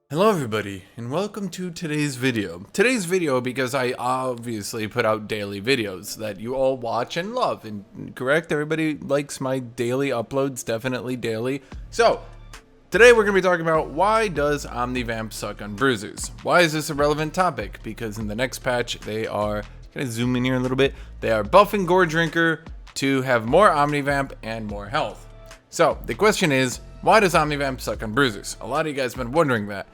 Hello everybody, and welcome to today's video. Today's video because I obviously put out daily videos that you all watch and love, and correct? Everybody likes my daily uploads, definitely daily. So, today we're going to be talking about why does Omnivamp suck on Bruisers? Why is this a relevant topic? Because in the next patch they are, can I zoom in here a little bit? They are buffing Gore Drinker to have more Omnivamp and more health. So, the question is, why does Omnivamp suck on Bruisers? A lot of you guys have been wondering that.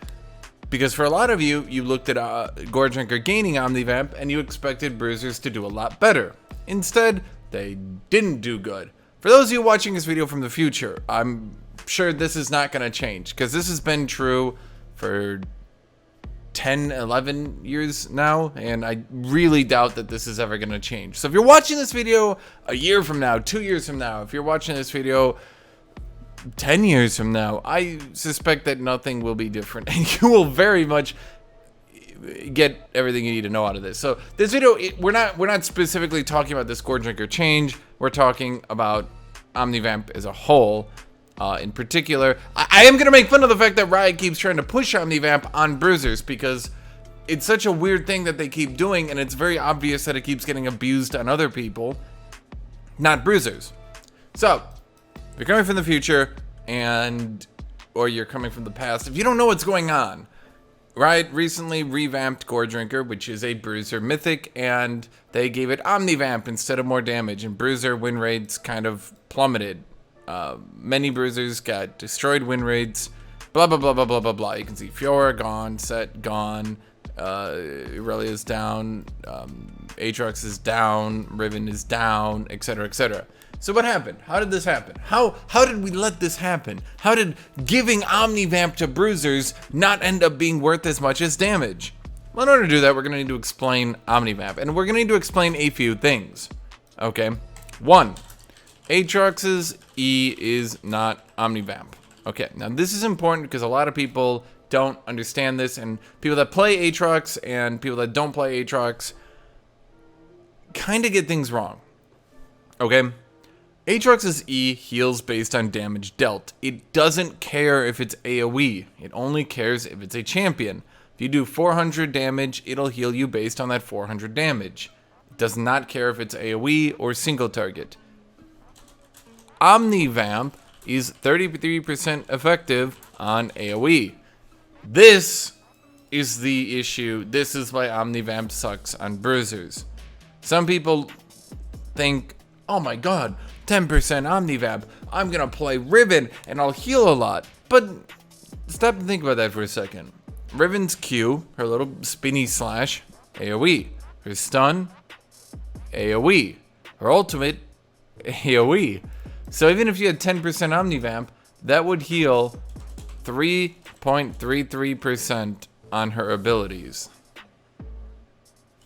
Because for a lot of you, you looked at Gore Drinker gaining Omnivamp and you expected Bruisers to do a lot better. Instead, they didn't do good. For those of you watching this video from the future, I'm sure this is not going to change. Because this has been true for 10, 11 years now. And I really doubt that this is ever going to change. So if you're watching this video a year from now, 2 years from now, if you're watching this video 10 years from now, I suspect that nothing will be different and you will very much get everything you need to know out of this. So this video, we're not specifically talking about this Gore Drinker change. We're talking about Omnivamp as a whole. In particular, I am going to make fun of the fact that Riot keeps trying to push Omnivamp on Bruisers because it's such a weird thing that they keep doing, and it's very obvious that it keeps getting abused on other people, not Bruisers. So, if you're coming from the future or you're coming from the past, if you don't know what's going on, Riot recently revamped Gore Drinker, which is a Bruiser mythic, and they gave it Omnivamp instead of more damage, and Bruiser win rates kind of plummeted. Many Bruisers got destroyed win rates, blah, blah, blah, blah, blah, blah, blah. You can see Fiora gone, Set gone, Aurelia's down, Aatrox is down, Riven is down, etc., etc. So what happened? How did this happen? How did we let this happen? How did giving Omnivamp to Bruisers not end up being worth as much as damage? Well, in order to do that, we're going to need to explain Omnivamp, and we're going to need to explain a few things. Okay? 1. Aatrox's E is not Omnivamp. Okay, now this is important because a lot of people don't understand this, and people that play Aatrox and people that don't play Aatrox kind of get things wrong. Okay? Aatrox's E heals based on damage dealt. It doesn't care if it's AoE. It only cares if it's a champion. If you do 400 damage, it'll heal you based on that 400 damage. It does not care if it's AoE or single target. Omnivamp is 33% effective on AoE. This is the issue. This is why Omnivamp sucks on Bruisers. Some people think, oh my god, 10% Omnivamp, I'm gonna play Riven and I'll heal a lot. But stop and think about that for a second. Riven's Q, her little spinny slash, AoE. Her stun, AoE. Her ultimate, AoE. So even if you had 10% Omnivamp, that would heal 3.33% on her abilities.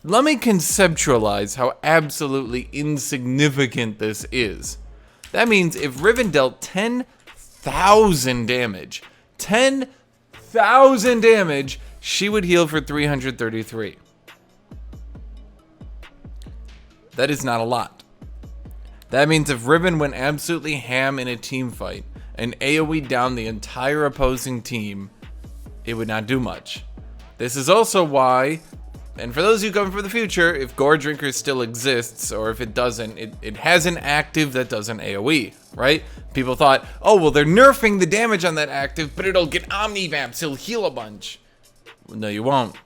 Let me conceptualize how absolutely insignificant this is. That means if Riven dealt 10,000 damage, 10,000 damage, she would heal for 333. That is not a lot. That means if Riven went absolutely ham in a team fight and AoE down the entire opposing team, it would not do much. This is also why, and for those of you coming from the future, if Gore Drinker still exists, or if it doesn't, it has an active that doesn't AoE, right? People thought, oh, well, they're nerfing the damage on that active, but it'll get Omnivamp, so it'll heal a bunch. Well, no, you won't,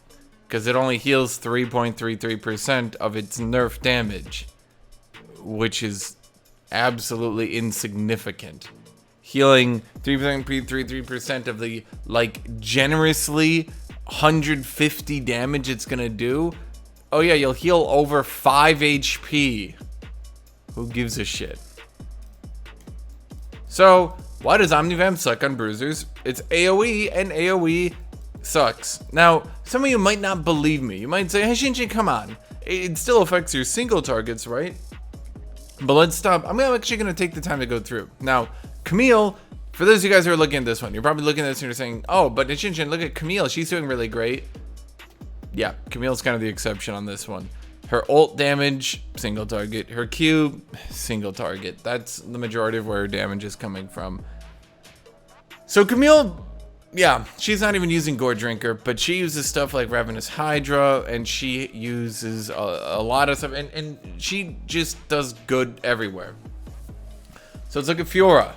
because it only heals 3.33% of its nerf damage, which is absolutely insignificant. Healing 3.33% of the, like, generously 150 damage it's gonna do. Oh yeah, you'll heal over 5 HP. Who gives a shit? So, why does Omnivamp suck on Bruisers? It's AoE, and AoE sucks. Now, some of you might not believe me. You might say, Hashinshin, come on. It still affects your single targets, right? But let's stop. I'm actually gonna take the time to go through. Now, Camille, for those of you guys who are looking at this one, you're probably looking at this and you're saying, oh, but Hashinshin, look at Camille. She's doing really great. Yeah, Camille's kind of the exception on this one. Her ult damage, single target. Her Q, single target. That's the majority of where her damage is coming from. So Camille yeah, she's not even using Gore Drinker, but she uses stuff like Ravenous Hydra, and she uses a lot of stuff, and she just does good everywhere. So let's look at Fiora.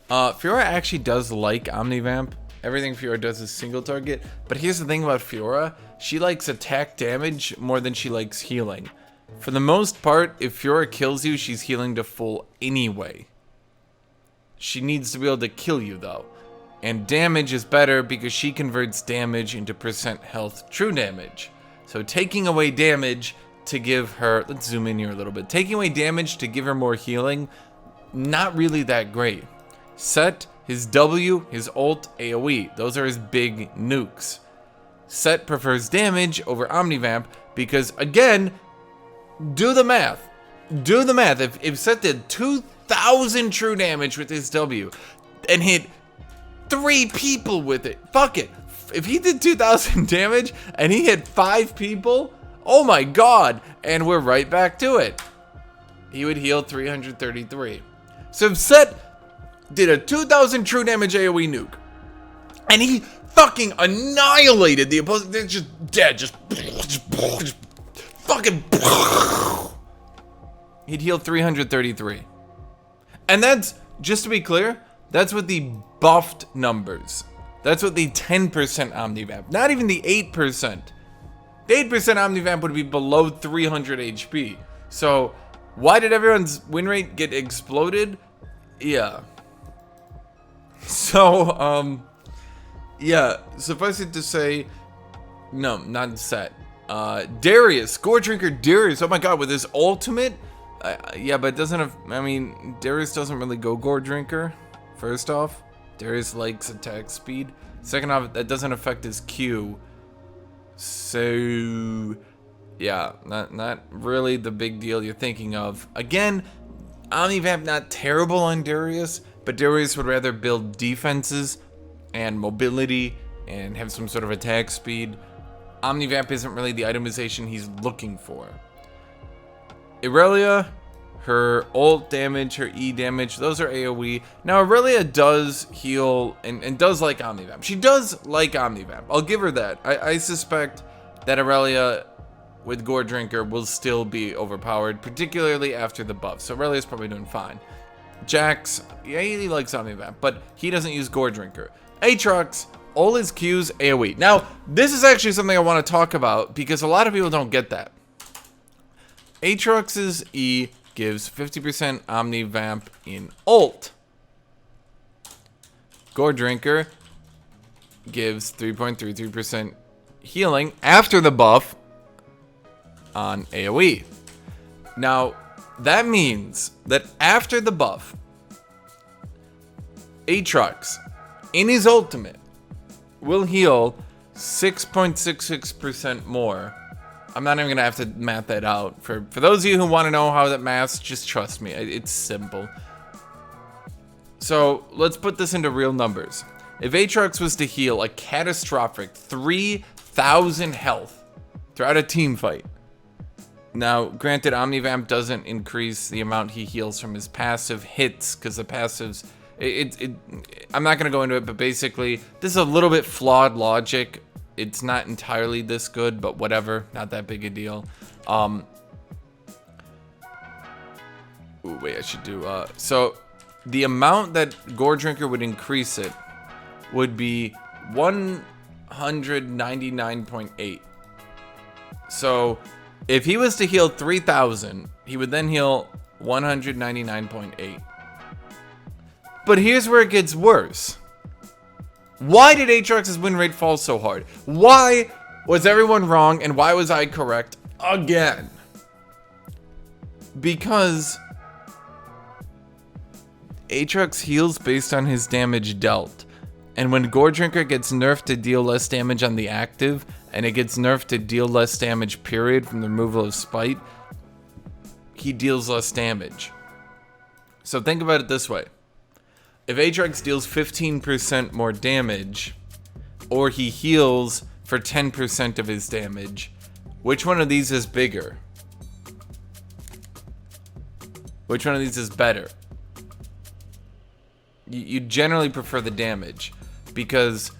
Fiora actually does like Omnivamp. Everything Fiora does is single target, but here's the thing about Fiora. She likes attack damage more than she likes healing. For the most part, if Fiora kills you, she's healing to full anyway. She needs to be able to kill you, though. And damage is better because she converts damage into percent health true damage. So taking away damage to give her... Let's zoom in here a little bit. Taking away damage to give her more healing, not really that great. Set, his W, his ult, AoE. Those are his big nukes. Set prefers damage over Omnivamp because, again, do the math. Do the math. If Set did 2,000 true damage with his W and hit 3 people with it, fuck it. If he did 2,000 damage and he hit 5 people, oh my god, and we're right back to it. He would heal 333. So if Set did a 2,000 true damage AoE nuke, and he fucking annihilated the opposing, they're just dead, just fucking, he'd heal 333. And that's, just to be clear, that's with the buffed numbers. That's with the 10% Omnivamp, not even the 8%. The 8% Omnivamp would be below 300 HP. So, why did everyone's win rate get exploded? Yeah. So, yeah, suffice it to say, no, not Set. Darius, Gore Drinker Darius, oh my god, with his ultimate? Yeah, but it doesn't have, I mean, Darius doesn't really go Gore Drinker, first off. Darius likes attack speed. Second off, that doesn't affect his Q. So, yeah, not really the big deal you're thinking of. Again, Omnivamp not terrible on Darius, but Darius would rather build defenses and mobility and have some sort of attack speed. Omnivamp isn't really the itemization he's looking for. Irelia, her ult damage, her E damage, those are AoE. Now, Irelia does heal and does like Omnivamp. She does like Omnivamp. I'll give her that. I suspect that Irelia with Gore Drinker will still be overpowered, particularly after the buff. So Irelia's probably doing fine. Jax, yeah, he likes Omnivamp, but he doesn't use Gore Drinker. Aatrox, all his Qs AoE. Now, this is actually something I want to talk about because a lot of people don't get that. Aatrox's E gives 50% Omnivamp in ult. Gore Drinker gives 3.33% healing after the buff on AoE. Now, that means that after the buff, Aatrox, in his ultimate, will heal 6.66% more. I'm not even going to have to math that out. For those of you who want to know how that maths, just trust me. It's simple. So, let's put this into real numbers. If Aatrox was to heal a catastrophic 3,000 health throughout a team fight. Now, granted, Omnivamp doesn't increase the amount he heals from his passive hits, because the passives... I'm not going to go into it, but basically, this is a little bit flawed logic. It's not entirely this good, but whatever. Not that big a deal. Ooh, wait, I should do... so, the amount that Gore Drinker would increase it would be 199.8. So, if he was to heal 3,000, he would then heal 199.8. But here's where it gets worse. Why did Aatrox's win rate fall so hard? Why was everyone wrong and why was I correct again? Because Aatrox heals based on his damage dealt. And when Gore Drinker gets nerfed to deal less damage on the active, and it gets nerfed to deal less damage period from the removal of Spite, he deals less damage. So think about it this way. If Aatrox deals 15% more damage, or he heals for 10% of his damage, which one of these is bigger? Which one of these is better? You generally prefer the damage. because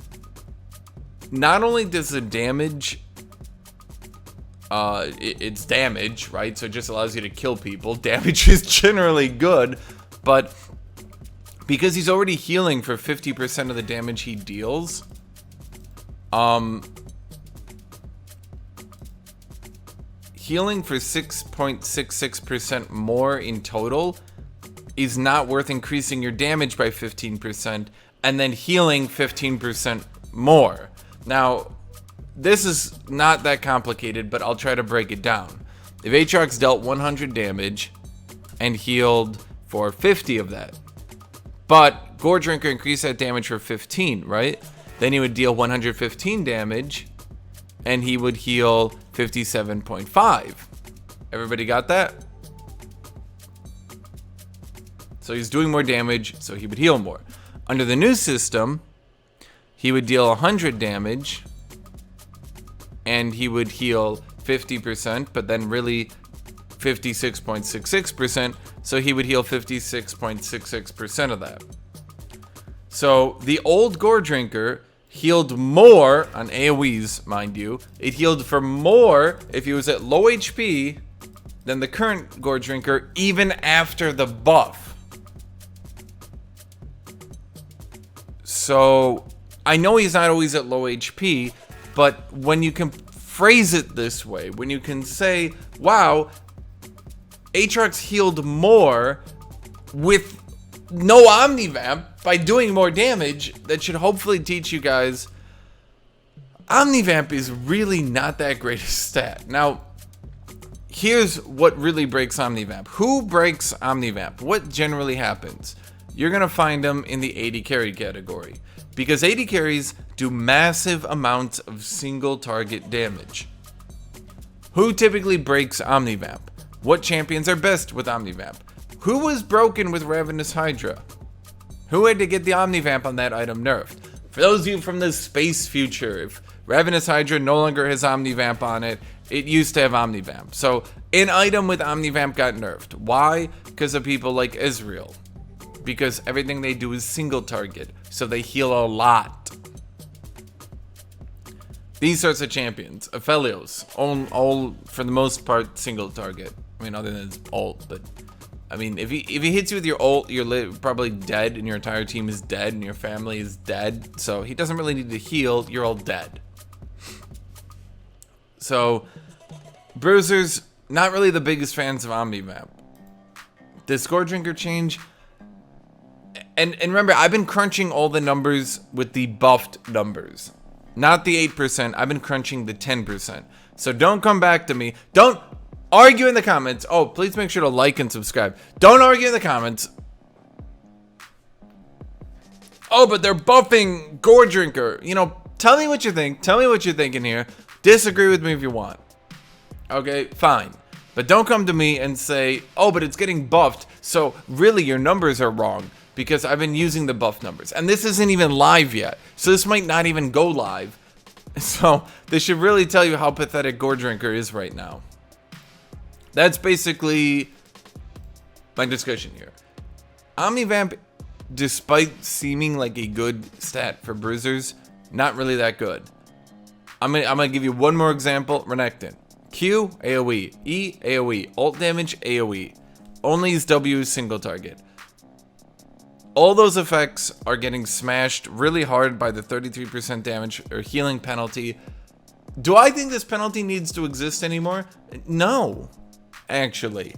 not only does the damage, it's damage, right? So it just allows you to kill people. Damage is generally good, but because he's already healing for 50% of the damage he deals, healing for 6.66% more in total is not worth increasing your damage by 15% and then healing 15% more. Now, this is not that complicated, but I'll try to break it down. If Aatrox dealt 100 damage and healed for 50 of that, but Gore Drinker increased that damage for 15, right? Then he would deal 115 damage and he would heal 57.5. Everybody got that? So he's doing more damage, so he would heal more. Under the new system, he would deal 100 damage and he would heal 50%, but then really 56.66%, so he would heal 56.66% of that. So the old Gore Drinker healed more on AoEs, mind you. It healed for more if he was at low HP than the current Gore Drinker, even after the buff. So I know he's not always at low HP, but when you can phrase it this way, when you can say, wow, Aatrox healed more with no Omnivamp by doing more damage, that should hopefully teach you guys Omnivamp is really not that great a stat. Now, here's what really breaks Omnivamp. Who breaks Omnivamp? What generally happens? You're going to find them in the 80 carry category, because 80 carries do massive amounts of single target damage. Who typically breaks Omnivamp? What champions are best with Omnivamp? Who was broken with Ravenous Hydra? Who had to get the Omnivamp on that item nerfed? For those of you from the space future, if Ravenous Hydra no longer has Omnivamp on it, it used to have Omnivamp. So an item with Omnivamp got nerfed. Why? Because of people like Ezreal. Because everything they do is single target, so they heal a lot. These sorts of champions, Aphelios, all for the most part single target. I mean, other than his ult, but I mean, if he hits you with your ult, you're probably dead, and your entire team is dead, and your family is dead. So he doesn't really need to heal. You're all dead. So Bruisers, not really the biggest fans of Omnivamp. This Gore Drinker change. And remember, I've been crunching all the numbers with the buffed numbers. Not the 8%, I've been crunching the 10%. So don't come back to me. Don't argue in the comments. Oh, please make sure to like and subscribe. Don't argue in the comments. Oh, but they're buffing Gore Drinker. You know, tell me what you think. Tell me what you're thinking here. Disagree with me if you want. Okay, fine. But don't come to me and say, oh, but it's getting buffed, so really your numbers are wrong. Because I've been using the buff numbers. And this isn't even live yet. So this might not even go live. So this should really tell you how pathetic Gore Drinker is right now. That's basically my discussion here. Omnivamp, despite seeming like a good stat for Bruisers, not really that good. I'm gonna give you one more example. Renekton. Q, AoE. E, AoE. Ult damage, AoE. Only his W is single target. All those effects are getting smashed really hard by the 33% damage or healing penalty. Do I think this penalty needs to exist anymore? No, actually.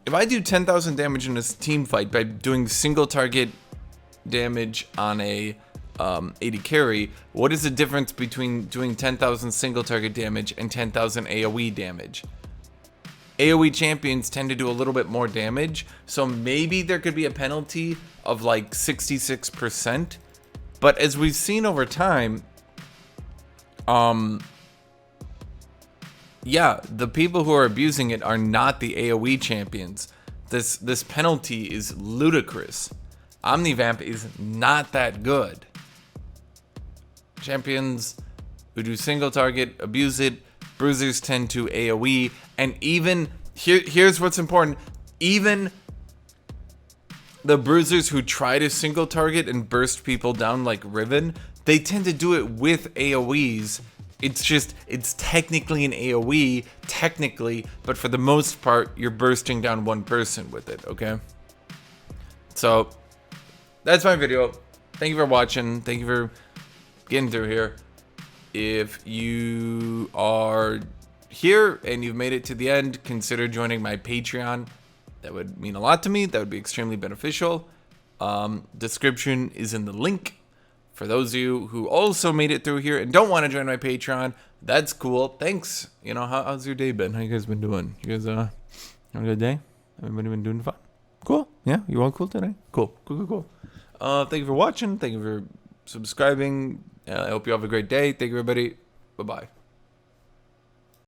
If I do 10,000 damage in a team fight by doing single target damage on a 80 carry, what is the difference between doing 10,000 single target damage and 10,000 AoE damage? AoE champions tend to do a little bit more damage, so maybe there could be a penalty of like 66%. But as we've seen over time, yeah, the people who are abusing it are not the AoE champions. This penalty is ludicrous. Omnivamp is not that good. Champions who do single target abuse it. Bruisers tend to AoE, and even here's what's important. Even the bruisers who try to single target and burst people down like Riven, they tend to do it with AoEs. It's technically an AoE, technically, but for the most part, you're bursting down one person with it, okay? So, that's my video. Thank you for watching. Thank you for getting through here. If you are here and you've made it to the end, consider joining my Patreon. That would mean a lot to me. That would be extremely beneficial. Description is in the link. For those of you who also made it through here and don't want to join my Patreon, that's cool. Thanks. You know, how's your day been? How you guys been doing? You guys having a good day? Everybody been doing fun? Cool. Yeah, you all cool today? Cool. Thank you for watching. Thank you for subscribing. I hope you have a great day. Thank you, everybody. Bye-bye.